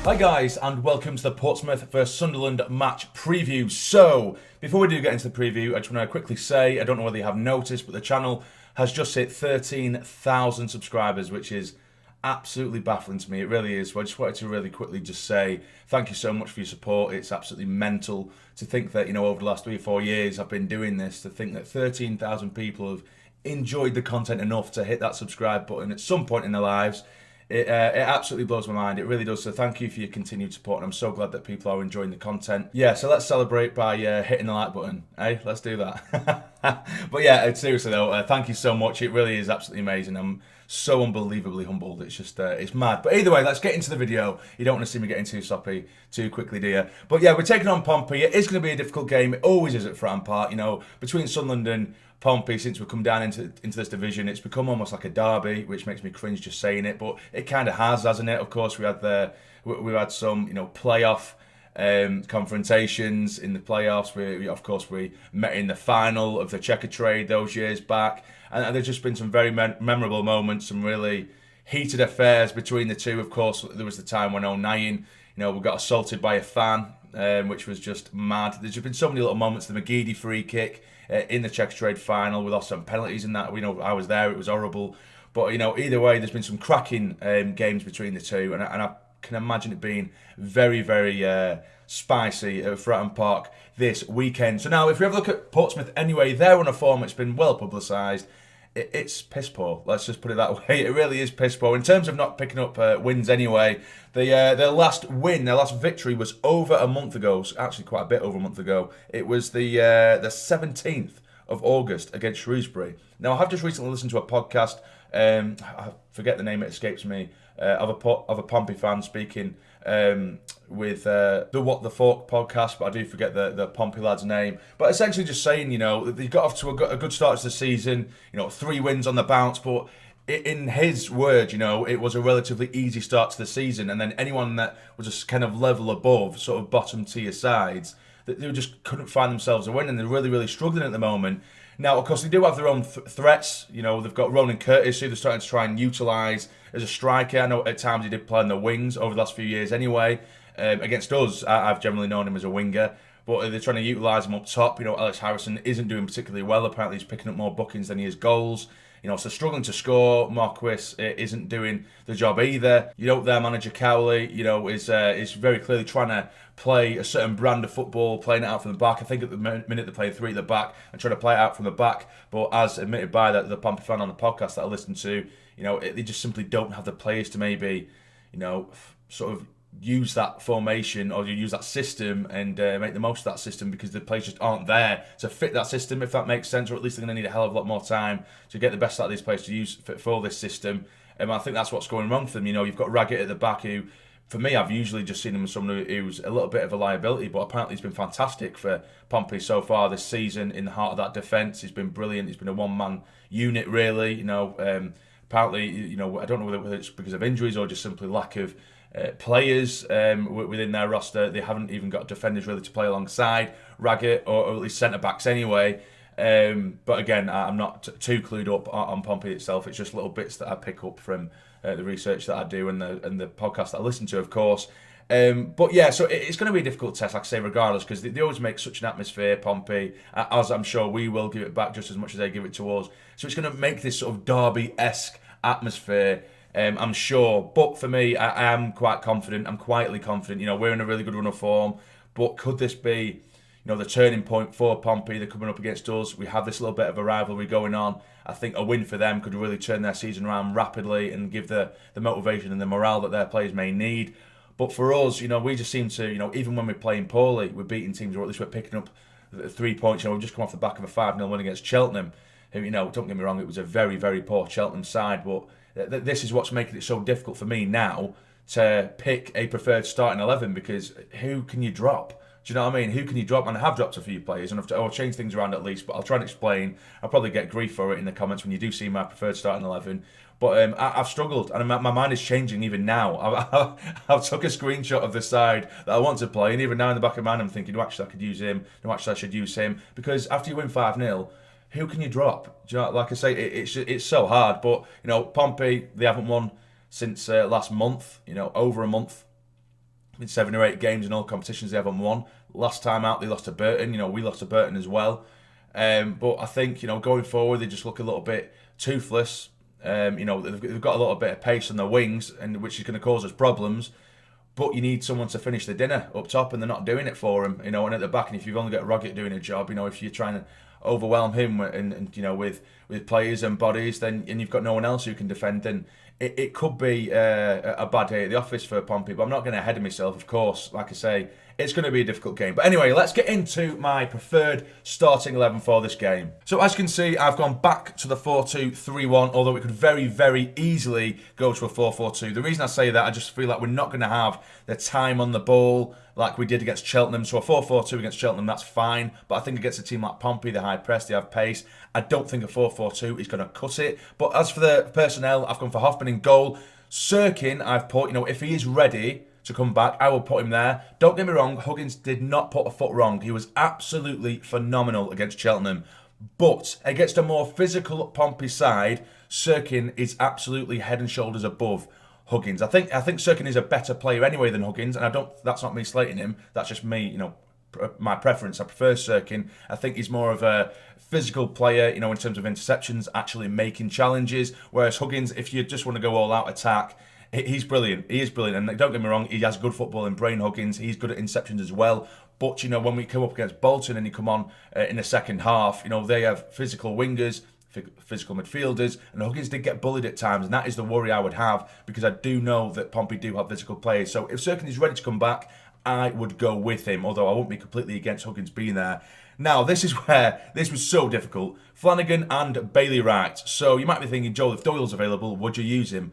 Hi guys, and welcome to the Portsmouth vs Sunderland match preview. So, before we do get into the preview, I just want to quickly say, I don't know whether you have noticed, but the channel has just hit 13,000 subscribers, which is absolutely baffling to me. It really is. So I just wanted to really quickly just say thank you so much for your support. It's absolutely mental to think that, over the last 3 or 4 years I've been doing this, to think that 13,000 people have enjoyed the content enough to hit that subscribe button at some point in their lives. It absolutely blows my mind. It really does. So thank you for your continued support. And I'm so glad that people are enjoying the content. Yeah, so let's celebrate by hitting the like button. Hey, let's do that. But yeah, seriously though, thank you so much. It really is absolutely amazing. I'm so unbelievably humbled. It's just, it's mad. But either way, let's get into the video. You don't want to see me getting too soppy too quickly, do you? But yeah, we're taking on Pompey. It is going to be a difficult game. It always is at Fratton Park. Between Sunderland and Pompey, since we've come down into this division, it's become almost like a derby, which makes me cringe just saying it, but it kind of has, hasn't it? Of course, we had some playoff confrontations in the playoffs. We met in the final of the Checker Trade those years back, and there's just been some very memorable moments, some really heated affairs between the two. Of course, there was the time when 09, we got assaulted by a fan, which was just mad. There's just been so many little moments. The McGeady free kick in the Checker Trade final, we lost some penalties in that. I was there, it was horrible. But either way, there's been some cracking games between the two, and I can imagine it being very, very spicy at Fratton Park this weekend. So now, if we have a look at Portsmouth anyway, they're on a form that's been well publicised. It's piss poor. Let's just put it that way. It really is piss poor. In terms of not picking up wins anyway, their last victory was over a month ago. Actually, quite a bit over a month ago. It was the 17th of August against Shrewsbury. Now, I have just recently listened to a podcast. I forget the name; it escapes me. Of a Pompey fan speaking with the What the Fork podcast, but I do forget the Pompey lad's name. But essentially just saying, they got off to a good start to the season, 3 wins on the bounce, but in his words, it was a relatively easy start to the season, and then anyone that was just kind of level above, sort of bottom tier sides, that they just couldn't find themselves a win, and they're really, really struggling at the moment. Now, of course, they do have their own threats. They've got Ronan Curtis, who they're starting to try and utilise as a striker. I know at times he did play on the wings over the last few years anyway. Against us, I've generally known him as a winger. But they're trying to utilise him up top. Alex Harrison isn't doing particularly well. Apparently, he's picking up more bookings than he is goals. So struggling to score. Marquis isn't doing the job either. Their manager Cowley, is very clearly trying to play a certain brand of football, playing it out from the back. I think at the minute they're playing 3 at the back and trying to play it out from the back. But as admitted by the Pompey fan on the podcast that I listened to, they just simply don't have the players to maybe, sort of use that formation or use that system and make the most of that system, because the players just aren't there to fit that system, if that makes sense, or at least they're going to need a hell of a lot more time to get the best out of these players to use for this system. I think that's what's going wrong for them. You've got Raggett at the back, who, for me, I've usually just seen him as someone who's a little bit of a liability, but apparently he's been fantastic for Pompey so far this season in the heart of that defence. He's been brilliant. He's been a one-man unit, really. Apparently, I don't know whether it's because of injuries or just simply lack of players within their roster. They haven't even got defenders really to play alongside Raggett, or at least centre-backs anyway. But again, I'm not too clued up on Pompey itself. It's just little bits that I pick up from the research that I do and the podcast that I listen to, of course. But yeah, so it's going to be a difficult test, like I say, regardless, because they always make such an atmosphere, Pompey, as I'm sure we will give it back just as much as they give it to us. So it's going to make this sort of derby-esque atmosphere, I'm sure. But for me, I am quite confident. I'm quietly confident. We're in a really good run of form. But could this be, the turning point for Pompey? They're coming up against us. We have this little bit of a rivalry going on. I think a win for them could really turn their season around rapidly and give the motivation and the morale that their players may need. But for us, we just seem to, even when we're playing poorly, we're beating teams, or at least we're picking up 3 points. We've just come off the back of a 5-0 win against Cheltenham, who, don't get me wrong, it was a very, very poor Cheltenham side. But this is what's making it so difficult for me now to pick a preferred starting 11, because who can you drop? Do you know what I mean? Who can you drop? And I have dropped a few players, and I'll change things around at least, but I'll try and explain. I'll probably get grief for it in the comments when you do see my preferred starting 11. But I've struggled, and my mind is changing even now. I've took a screenshot of the side that I want to play, and even now in the back of my mind I'm thinking, no, actually I could use him. No, actually I should use him. Because after you win 5-0, who can you drop? Do you know, like I say, it's so hard. But, Pompey, they haven't won since last month, over a month. in 7 or 8 games in all competitions they haven't won. Last time out they lost to Burton. We lost to Burton as well. But I think going forward they just look a little bit toothless. They've got a little bit of pace on their wings, and which is going to cause us problems. But you need someone to finish the dinner up top, and they're not doing it for him. And at the back, and if you've only got Roggett doing a job, if you're trying to overwhelm him and with players and bodies, then and you've got no one else who can defend, then it could be a bad day at the office for Pompey. But I'm not going to ahead of myself, of course. Like I say, it's going to be a difficult game. But anyway, let's get into my preferred starting 11 for this game. So as you can see, I've gone back to the 4-2-3-1, although it could very, very easily go to a 4-4-2. The reason I say that, I just feel like we're not going to have the time on the ball like we did against Cheltenham. So a 4-4-2 against Cheltenham, that's fine. But I think against a team like Pompey, the high press, they have pace. I don't think a 4-4-2 is going to cut it. But as for the personnel, I've gone for Hoffman in goal. Sirkin, I've put, if he is ready to come back, I will put him there. Don't get me wrong, Huggins did not put a foot wrong. He was absolutely phenomenal against Cheltenham. But against a more physical Pompey side, Sirkin is absolutely head and shoulders above Huggins. I think Sirkin is a better player anyway than Huggins, and that's not me slating him. That's just me, my preference. I prefer Sirkin. I think he's more of a physical player, in terms of interceptions, actually making challenges. Whereas Huggins, if you just want to go all out attack, he's brilliant. He is brilliant. And don't get me wrong, he has good football in brain, Huggins. He's good at interceptions as well. But, when we come up against Bolton and he come on in the second half, they have physical wingers, physical midfielders, and Huggins did get bullied at times, and that is the worry I would have, because I do know that Pompey do have physical players. So if Sirkin is ready to come back, I would go with him, although I won't be completely against Huggins being there. Now, this is where this was so difficult. Flanagan and Bailey Wright. So you might be thinking, Joel, if Doyle's available, would you use him?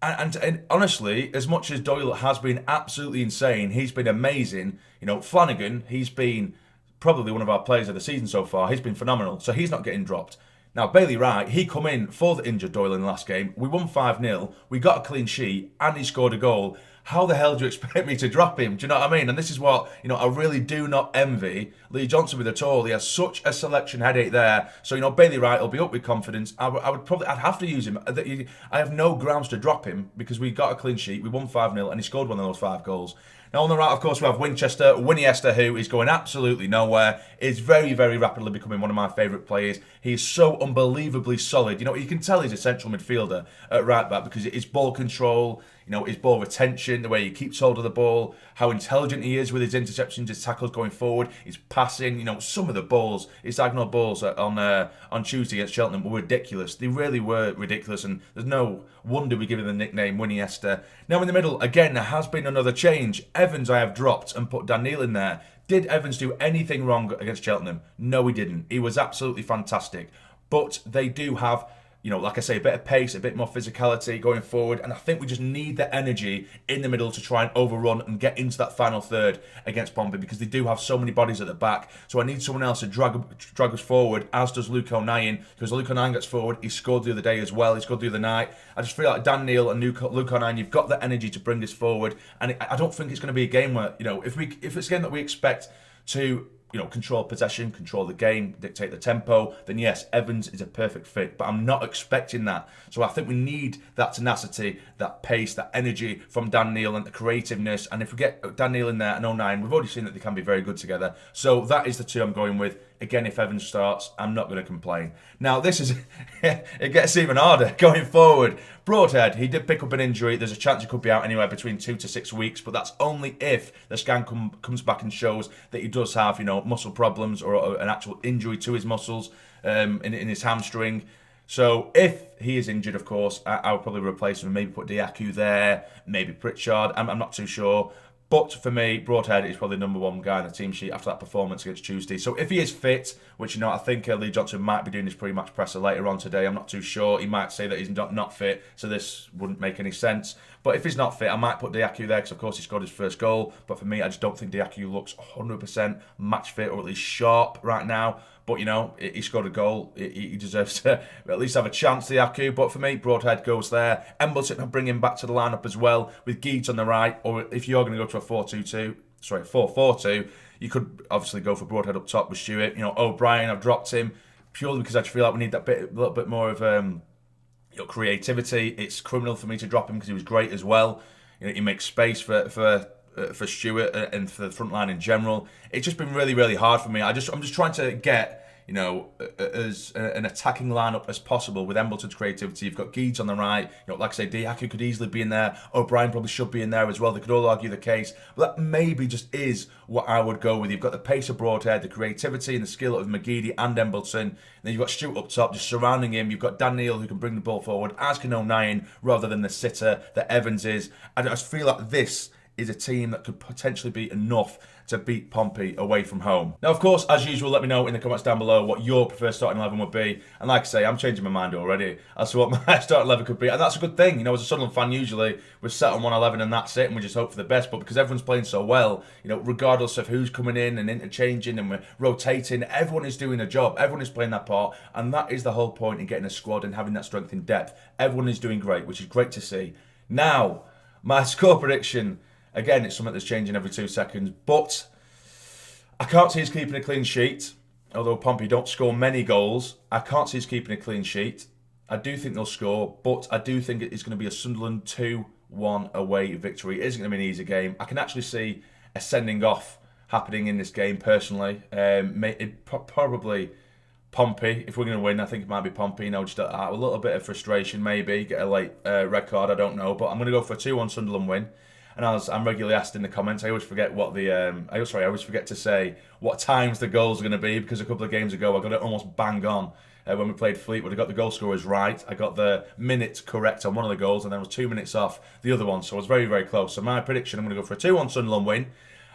And honestly, as much as Doyle has been absolutely insane, he's been amazing. Flanagan, he's been probably one of our players of the season so far. He's been phenomenal, so he's not getting dropped. Now, Bailey Wright, he come in for the injured Doyle in the last game. We won 5-0. We got a clean sheet, and he scored a goal. How the hell do you expect me to drop him? Do you know what I mean? And this is what, I really do not envy Lee Johnson with at all. He has such a selection headache there. So, Bailey Wright will be up with confidence. I'd have to use him. I have no grounds to drop him because we got a clean sheet. We won 5-0 and he scored one of those 5 goals. Now, on the right, of course, we have Winchester, who is going absolutely nowhere. Is very, very rapidly becoming one of my favourite players. He is so unbelievably solid. You can tell he's a central midfielder at right back because his ball control, his ball retention, the way he keeps hold of the ball, how intelligent he is with his interceptions, his tackles going forward, his passing. Some of the balls, his diagonal balls on Tuesday against Cheltenham were ridiculous. They really were ridiculous, and there's no wonder we give him the nickname Winchester. Now in the middle, again, there has been another change. Evans I have dropped and put Dhannoo in there. Did Evans do anything wrong against Cheltenham? No, he didn't. He was absolutely fantastic. But they do have, like I say, a bit of pace, a bit more physicality going forward. And I think we just need the energy in the middle to try and overrun and get into that final third against Pompey, because they do have so many bodies at the back. So I need someone else to drag us forward, as does Luke O'Nien. Because Luke O'Nien gets forward. He scored the other day as well. He scored the other night. I just feel like Dhannoo and Luke O'Nien, you've got the energy to bring this forward. And I don't think it's going to be a game where, if it's a game that we expect to control possession, control the game, dictate the tempo, then yes, Evans is a perfect fit. But I'm not expecting that. So I think we need that tenacity, that pace, that energy from Dhannoo and the creativeness. And if we get Dhannoo in there and O'Nien, we've already seen that they can be very good together. So that is the two I'm going with. Again, if Evans starts, I'm not going to complain. Now, this is, it gets even harder going forward. Broadhead, he did pick up an injury. There's a chance he could be out anywhere between 2 to 6 weeks, but that's only if the scan comes back and shows that he does have, muscle problems or an actual injury to his muscles in his hamstring. So if he is injured, of course, I would probably replace him and maybe put Diaku there, maybe Pritchard. I'm not too sure. But for me, Broadhead is probably the number one guy on the team sheet after that performance against Tuesday. So if he is fit, which, I think Lee Johnson might be doing his pre-match presser later on today. I'm not too sure. He might say that he's not fit, so this wouldn't make any sense. But if he's not fit, I might put Diaku there because, of course, he scored his first goal. But for me, I just don't think Diaku looks 100% match fit or at least sharp right now. But, he scored a goal. He deserves to at least have a chance, Diaku. But for me, Broadhead goes there. Embleton, I'll bring him back to the lineup as well with Geeds on the right. Or if you're going to go to a 4-4-2, you could obviously go for Broadhead up top with Stewart. O'Brien, I've dropped him purely because I just feel like we need that a little bit more of creativity. It's criminal for me to drop him because he was great as well. He makes space for for Stewart and for the front line in general. It's just been really, really hard for me. I'm just trying to get, you know, as an attacking lineup as possible with Embleton's creativity. You've got Geeds on the right. You know, like I say, Diaku could easily be in there. O'Brien probably should be in there as well. They could all argue the case. But that maybe just is what I would go with. You've got the pace of Broadhead, the creativity and the skill of McGeady and Embleton. And then you've got Stewart up top, just surrounding him. You've got Dan Neil who can bring the ball forward, as can O'Nien, rather than the sitter that Evans is. I just feel like this is a team that could potentially be enough to beat Pompey away from home. Now, of course, as usual, let me know in the comments down below what your preferred starting 11 would be. And like I say, I'm changing my mind already as to what my starting 11 could be. And that's a good thing. You know, as a Sunderland fan, usually we're set on 111 and that's it, and we just hope for the best. But because everyone's playing so well, you know, regardless of who's coming in and interchanging and we're rotating, everyone is doing a job. Everyone is playing that part. And that is the whole point in getting a squad and having that strength in depth. Everyone is doing great, which is great to see. Now, my score prediction. Again, it's something that's changing every 2 seconds, but I can't see us keeping a clean sheet. Although Pompey don't score many goals, I can't see us keeping a clean sheet. I do think they'll score, but I do think it's going to be a Sunderland 2-1 away victory. It isn't going to be an easy game. I can actually see a sending off happening in this game personally. Probably Pompey. If we're going to win, I think it might be Pompey. You know, just a little bit of frustration maybe, get a late red card, I don't know. But I'm going to go for a 2-1 Sunderland win. And as I'm regularly asked in the comments, I always forget what the I always forget to say what times the goals are going to be, because a couple of games ago I got it almost bang on when we played Fleetwood. I got the goal scorers right. I got the minutes correct on one of the goals, and then I was 2 minutes off the other one. So I was very, very close. So my prediction, I'm going to go for a 2-1 Sunderland win.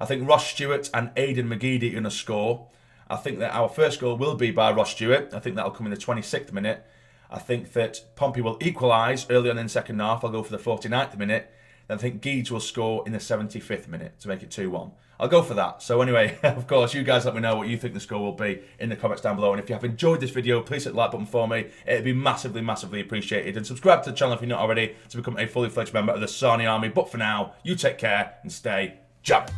I think Ross Stewart and Haydn McGeady are going to score. I think that our first goal will be by Ross Stewart. I think that'll come in the 26th minute. I think that Pompey will equalise early on in the second half. I'll go for the 49th minute. Then I think Geeds will score in the 75th minute to make it 2-1. I'll go for that. So anyway, of course, you guys let me know what you think the score will be in the comments down below. And if you have enjoyed this video, please hit the like button for me. It'd be massively, massively appreciated. And subscribe to the channel if you're not already to become a fully fledged member of the Sarny Army. But for now, you take care and stay jamming.